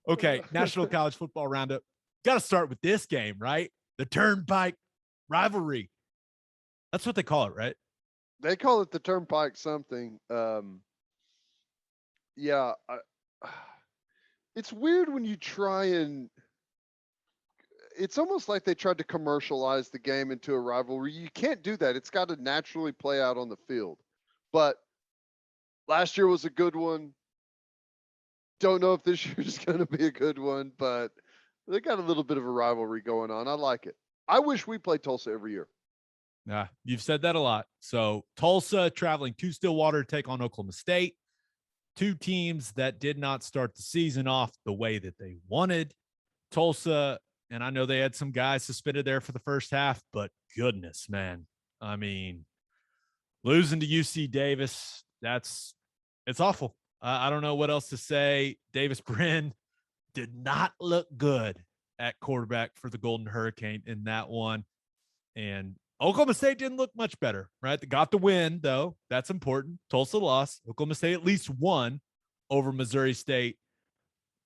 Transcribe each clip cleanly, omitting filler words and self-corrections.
Okay, National College Football Roundup. Got to start with this game, right? The Turnpike rivalry. That's what they call it, right? They call it the Turnpike something. Yeah, it's weird when you try and. It's almost like they tried to commercialize the game into a rivalry. You can't do that. It's got to naturally play out on the field. But last year was a good one. Don't know if this year is going to be a good one, but they got a little bit of a rivalry going on. I like it. I wish we played Tulsa every year. Yeah, you've said that a lot. So Tulsa traveling to Stillwater to take on Oklahoma State. Two teams that did not start the season off the way that they wanted. Tulsa, and I know they had some guys suspended there for the first half, but goodness, man. I mean, losing to UC Davis, it's awful. I don't know what else to say. Davis Brin did not look good at quarterback for the Golden Hurricane in that one. And Oklahoma State didn't look much better, right? They got the win, though. That's important. Tulsa lost. Oklahoma State at least won over Missouri State.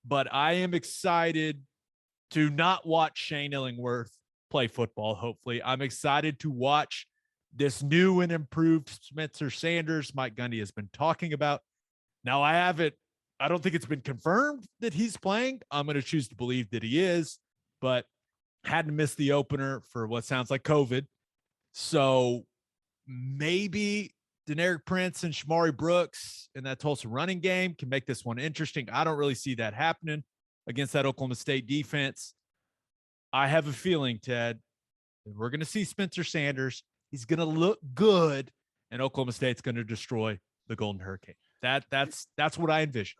But I am excited to not watch Shane Illingworth play football, hopefully. I'm excited to watch this new and improved Spencer Sanders Mike Gundy has been talking about. Now, I don't think it's been confirmed that he's playing. I'm going to choose to believe that he is, but had to miss the opener for what sounds like COVID. So maybe Deneric Prince and Shamari Brooks in that Tulsa running game can make this one interesting. I don't really see that happening against that Oklahoma State defense. I have a feeling, Ted, that we're going to see Spencer Sanders. He's going to look good, and Oklahoma State's going to destroy the Golden Hurricane. That's what I envision.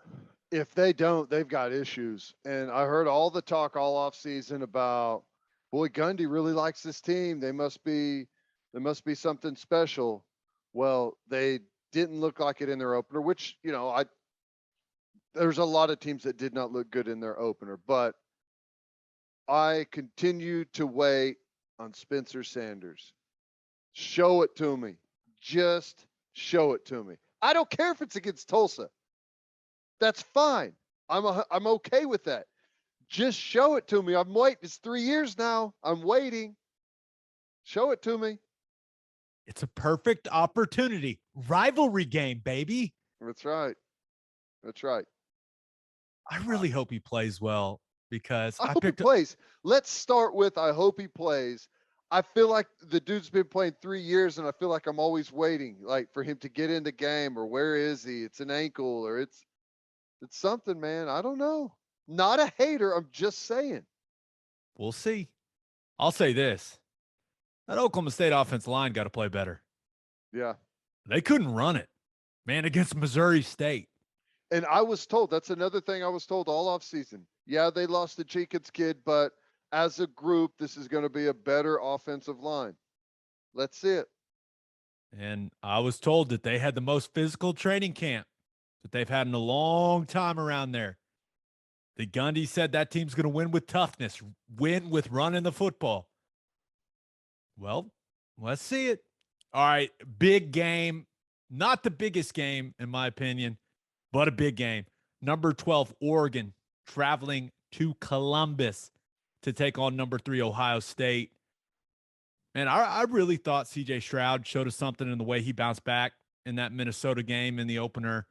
If they don't, they've got issues. And I heard all the talk all off season about, boy, Gundy really likes this team. They must be something special. Well, they didn't look like it in their opener, which, there's a lot of teams that did not look good in their opener, but I continue to wait on Spencer Sanders. Show it to me. Just show it to me. I don't care if it's against Tulsa. That's fine. I'm okay with that. Just show it to me. I'm waiting. It's 3 years now. I'm waiting. Show it to me. It's a perfect opportunity. Rivalry game, baby. That's right. That's right. I really hope he plays well because I hope he plays. Let's start with I hope he plays. I feel like the dude's been playing 3 years, and I feel like I'm always waiting, like for him to get in the game, or where is he? It's an ankle, or it's something, man. I don't know. Not a hater. I'm just saying. We'll see. I'll say this. That Oklahoma State offensive line got to play better. Yeah. They couldn't run it, man, against Missouri State. And I was told, that's another thing I was told all off season. Yeah, they lost the Jenkins kid, but as a group, this is going to be a better offensive line. Let's see it. And I was told that they had the most physical training camp that they've had in a long time around there. The Gundy said that team's going to win with toughness, win with running the football. Well, let's see it. All right, big game. Not the biggest game, in my opinion, but a big game. Number 12, Oregon, traveling to Columbus to take on number 3, Ohio State. Man, I really thought C.J. Stroud showed us something in the way he bounced back in that Minnesota game in the opener.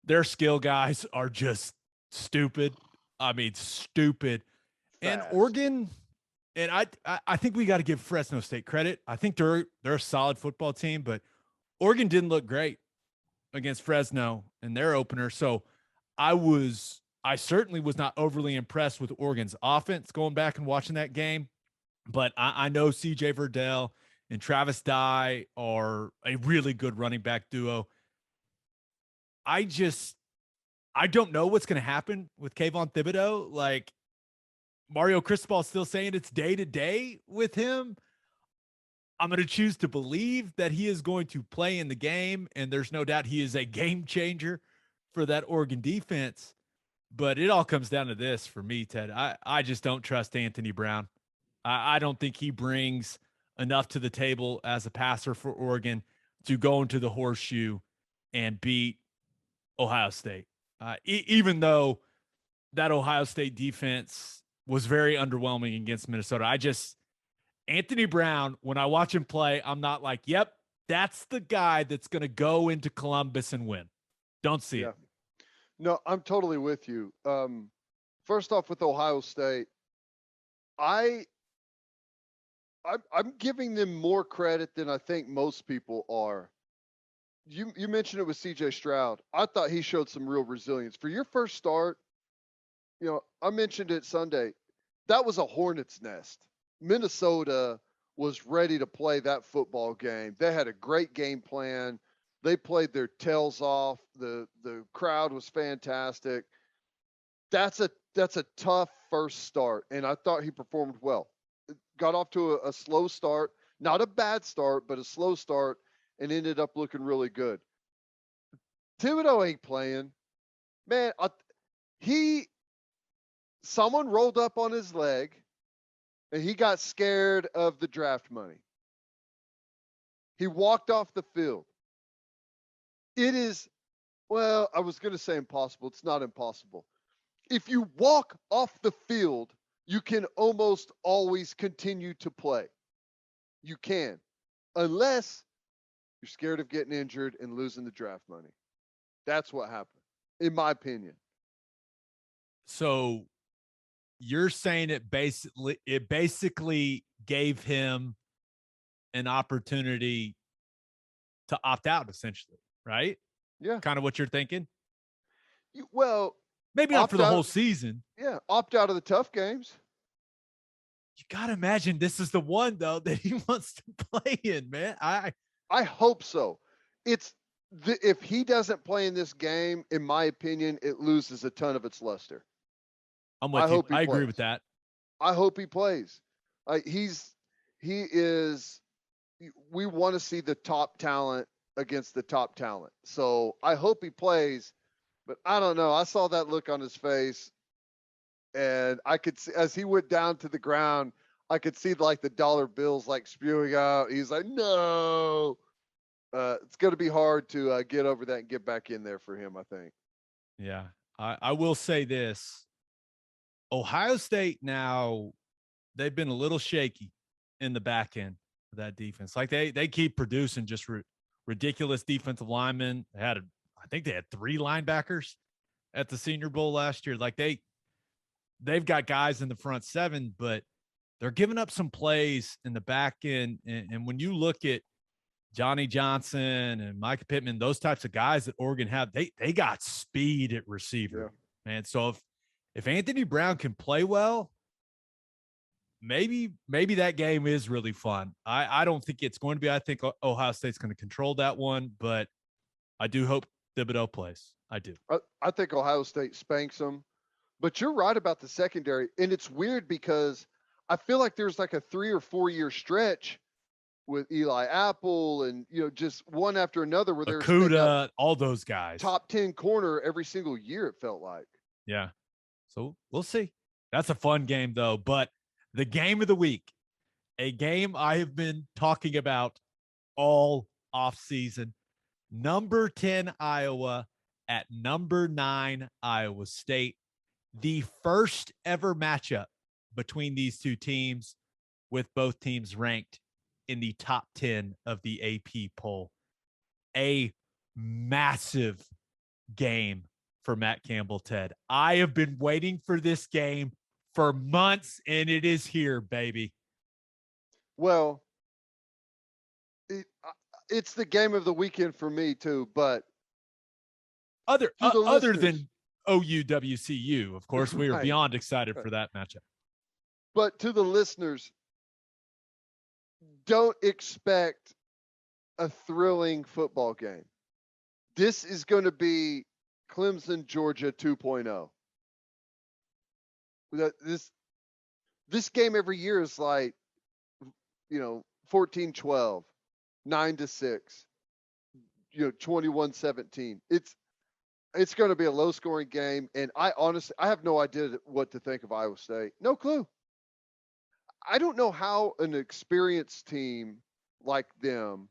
Their skill guys are just stupid. I mean, stupid. Fast. And Oregon, and I think we got to give Fresno State credit. I think they're a solid football team, but Oregon didn't look great against Fresno in their opener. So I certainly was not overly impressed with Oregon's offense going back and watching that game. But I know C.J. Verdell and Travis Dye are a really good running back duo. I don't know what's going to happen with Kayvon Thibodeau. Like, Mario Cristobal still saying it's day to day with him. I'm going to choose to believe that he is going to play in the game, and there's no doubt he is a game changer for that Oregon defense. But it all comes down to this for me, Ted. I just don't trust Anthony Brown. I don't think he brings enough to the table as a passer for Oregon to go into the horseshoe and beat Ohio State. Even though that Ohio State defense was very underwhelming against Minnesota. Anthony Brown, when I watch him play, I'm not like, yep, that's the guy that's going to go into Columbus and win. Don't see it. No, I'm totally with you. First off, with Ohio State, I'm giving them more credit than I think most people are. You mentioned it with C.J. Stroud. I thought he showed some real resilience for your first start. I mentioned it Sunday. That was a hornet's nest. Minnesota was ready to play that football game. They had a great game plan. They played their tails off. The crowd was fantastic. That's a tough first start, and I thought he performed well. Got off to a slow start, not a bad start, but a slow start, and ended up looking really good. Thibodeau ain't playing, man. Someone rolled up on his leg, and he got scared of the draft money. He walked off the field. It is, well, I was going to say impossible. It's not impossible. If you walk off the field, you can almost always continue to play. You can, unless you're scared of getting injured and losing the draft money. That's what happened, in my opinion. So you're saying it basically gave him an opportunity to opt out, essentially, right? Yeah. Kind of what you're thinking? Well, maybe not for the whole season. Yeah, opt out of the tough games. You got to imagine this is the one, though, that he wants to play in, man. I hope so. If he doesn't play in this game, in my opinion, it loses a ton of its luster. I'm with you. I agree with that. I hope he plays. We want to see the top talent against the top talent. So I hope he plays, but I don't know. I saw that look on his face, and I could see, as he went down to the ground, I could see like the dollar bills like spewing out. He's like, no. It's going to be hard to get over that and get back in there for him, I think. Yeah. I will say this. Ohio State now, they've been a little shaky in the back end of that defense. Like they keep producing just ridiculous defensive linemen. I think they had 3 linebackers at the Senior Bowl last year. Like they've got guys in the front 7, but they're giving up some plays in the back end. And when you look at Johnny Johnson and Micah Pittman, those types of guys that Oregon have, they got speed at receiver, man. So if Anthony Brown can play well, maybe that game is really fun. I don't think it's going to be. I think Ohio State's going to control that one, but I do hope Thibodeau plays. I do. I think Ohio State spanks them, but you're right about the secondary. And it's weird because I feel like there's like a 3 or 4 year stretch with Eli Apple and, just one after another where they're Okuda, all those guys. Top 10 corner every single year, it felt like. Yeah. So we'll see. That's a fun game, though. But the game of the week, a game I have been talking about all offseason, number 10 Iowa at number 9 Iowa State. The first ever matchup between these two teams, with both teams ranked in the top 10 of the AP poll. A massive game for Matt Campbell, Ted. I have been waiting for this game for months, and it is here, baby. Well, it's the game of the weekend for me too, but other than OUWCU, of course, we are beyond excited for that matchup. But to the listeners, don't expect a thrilling football game. This is going to be Clemson, Georgia 2.0. This game every year is like, 14-12, 9-6, 21-17. It's going to be a low scoring game. And I have no idea what to think of Iowa State. No clue. I don't know how an experienced team like them,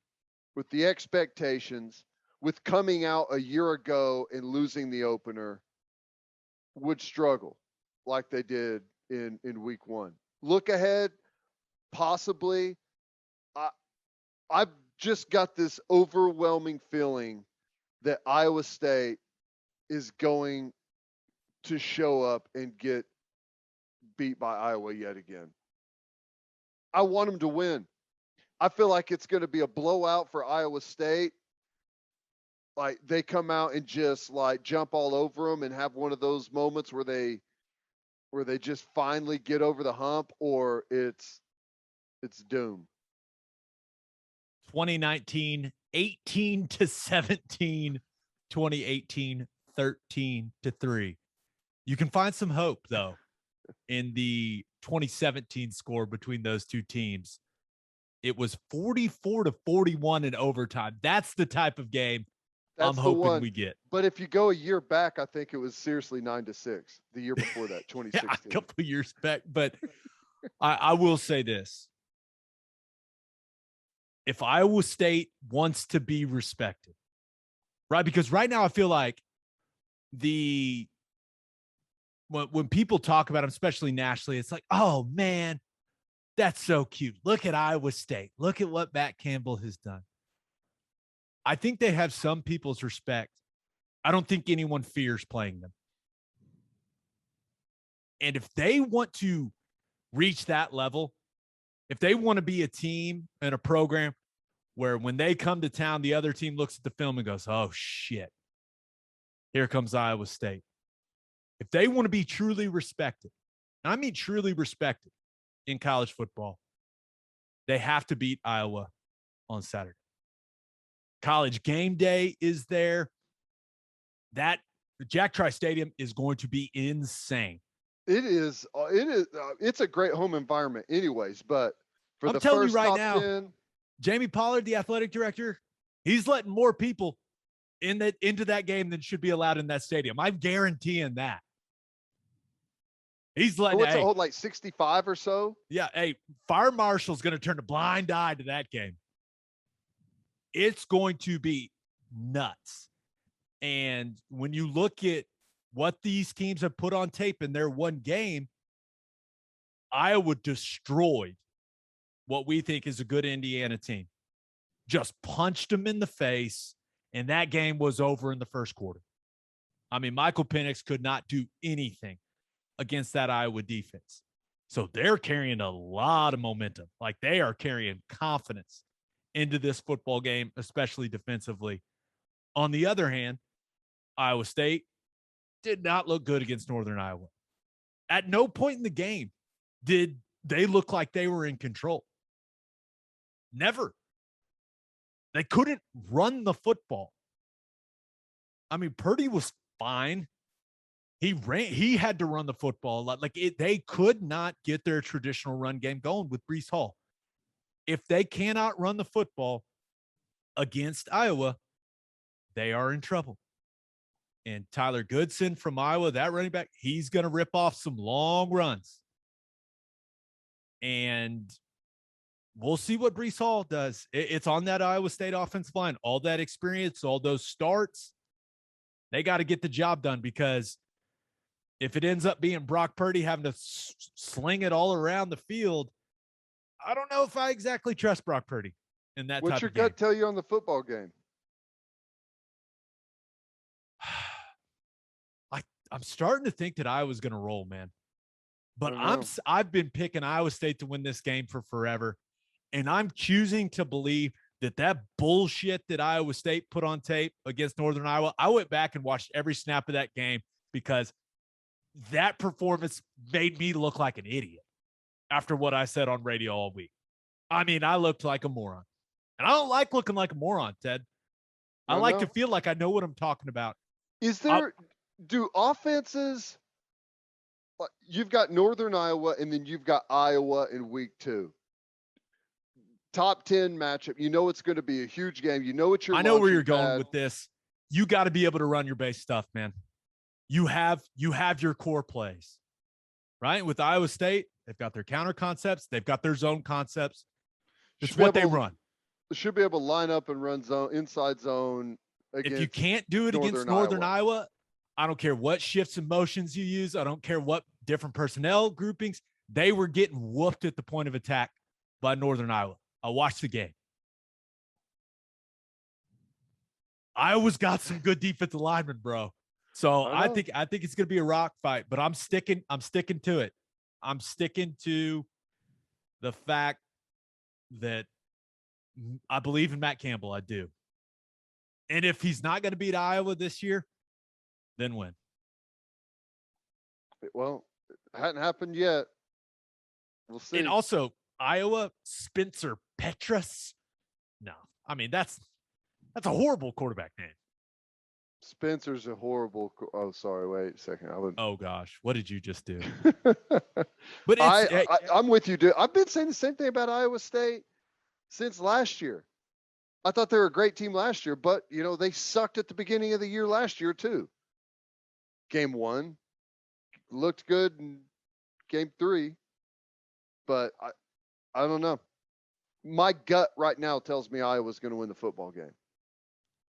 with the expectations, with coming out a year ago and losing the opener, would struggle like they did in week one. Look ahead, possibly. I've just got this overwhelming feeling that Iowa State is going to show up and get beat by Iowa yet again. I want them to win. I feel like it's going to be a blowout for Iowa State. Like they come out and just like jump all over them and have one of those moments where they just finally get over the hump, or it's doom. 2019, 18-17, 2018, 13-3. You can find some hope though in the 2017 score between those two teams. It was 44-41 in overtime. That's the type of game I'm hoping we get. But if you go a year back, I think it was seriously 9-6 the year before that, 2016. Yeah, a couple of years back. But I will say this. If Iowa State wants to be respected, right? Because right now I feel like when people talk about them, especially nationally, it's like, oh man, that's so cute. Look at Iowa State. Look at what Matt Campbell has done. I think they have some people's respect. I don't think anyone fears playing them. And if they want to reach that level, if they want to be a team and a program where when they come to town, the other team looks at the film and goes, oh, shit, here comes Iowa State. If they want to be truly respected, and I mean truly respected in college football, they have to beat Iowa on Saturday. College game day is there. That Jack Tri Stadium is going to be insane. It is. It's a great home environment, anyways. But for I'm the telling first you right top now, 10, Jamie Pollard, the athletic director, he's letting more people into that game than should be allowed in that stadium. I'm guaranteeing that. He's letting what's it hold, like 65 or so? Yeah. Hey, Fire Marshal's going to turn a blind eye to that game. It's going to be nuts. And when you look at what these teams have put on tape in their one game, Iowa destroyed what we think is a good Indiana team. Just punched them in the face, and that game was over in the first quarter. I mean, Michael Penix could not do anything against that Iowa defense. So they're carrying a lot of momentum. Like they are carrying confidence into this football game, especially defensively. On the other hand, Iowa State did not look good against Northern Iowa. At no point in the game did they look like they were in control. Never. They couldn't run the football. I mean, Purdy was fine. He had to run the football a lot. They could not get their traditional run game going with Breece Hall. If they cannot run the football against Iowa, they are in trouble. And Tyler Goodson from Iowa, that running back, he's going to rip off some long runs. And we'll see what Breece Hall does. It's on that Iowa State offensive line. All that experience, all those starts, they got to get the job done, because if it ends up being Brock Purdy having to sling it all around the field, I don't know if I exactly trust Brock Purdy in that What's type your of game. gut tell you on the football game? I'm starting to think that Iowa's going to roll, man. But I've been picking Iowa State to win this game for forever, and I'm choosing to believe that bullshit that Iowa State put on tape against Northern Iowa, I went back and watched every snap of that game, because that performance made me look like an idiot after what I said on radio all week. I mean, I looked like a moron. And I don't like looking like a moron, Ted. I like to feel like I know what I'm talking about. Do offenses, you've got Northern Iowa and then you've got Iowa in week 2. Top 10 matchup. You know it's going to be a huge game. You know what you're I know where you're going with this. You got to be able to run your base stuff, man. You have your core plays, right? With Iowa State, they've got their counter concepts. They've got their zone concepts. It's what they run. Should be able to line up and run zone, inside zone. If you can't do it against Northern Iowa, I don't care what shifts and motions you use. I don't care what different personnel groupings. They were getting whooped at the point of attack by Northern Iowa. I watched the game. Iowa's got some good defensive linemen, bro. So I think it's gonna be a rock fight, but I'm sticking to it. I'm sticking to the fact that I believe in Matt Campbell. I do. And if he's not going to beat Iowa this year, then when? Well, it hadn't happened yet. We'll see. And also, Iowa, Spencer Petras. No, I mean that's a horrible quarterback name. Spencer's a horrible. Oh, sorry. Wait a second. Oh gosh, what did you just do? But I'm with you, dude. I've been saying the same thing about Iowa State since last year. I thought they were a great team last year, but they sucked at the beginning of the year last year too. Game 1 looked good in game 3, but I don't know. My gut right now tells me Iowa's going to win the football game.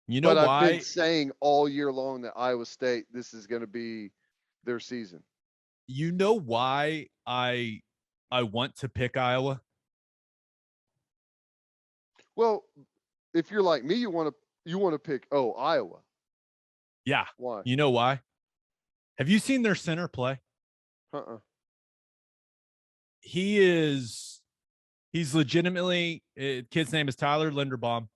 You know but why? I've been saying all year long that Iowa State, this is going to be their season. You know why I want to pick Iowa? Well, if you're like me, you want to pick Iowa. Yeah. Why? You know why? Have you seen their center play? He's legitimately, kid's name is Tyler Linderbaum.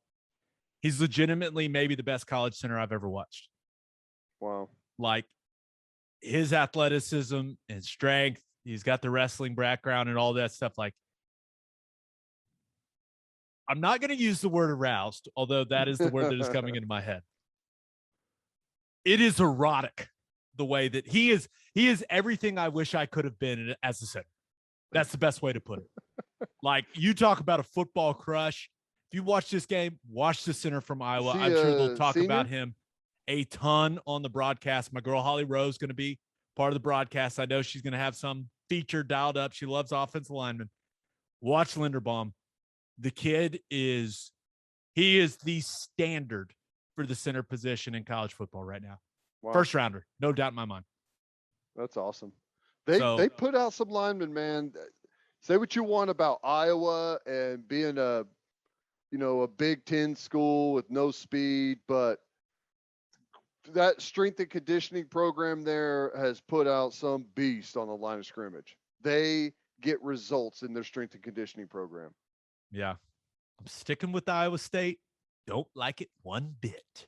He's legitimately maybe the best college center I've ever watched. Wow. Like his athleticism and strength, he's got the wrestling background and all that stuff. Like, I'm not going to use the word aroused, although that is the word that is coming into my head. It is erotic the way that he is everything I wish I could have been as a center. That's the best way to put it. Like, you talk about a football crush. If you watch this game, watch the center from Iowa. I'm sure they'll talk about him a ton on the broadcast. My girl Holly Rowe is going to be part of the broadcast. I know she's going to have some feature dialed up. She loves offensive linemen. Watch Linderbaum. The kid is the standard for the center position in college football right now. Wow. First rounder, no doubt in my mind. That's awesome. They put out some linemen, man. Say what you want about Iowa and being a Big Ten school with no speed, but that strength and conditioning program there has put out some beast on the line of scrimmage. They get results in their strength and conditioning program. Yeah. I'm sticking with Iowa State. Don't like it one bit.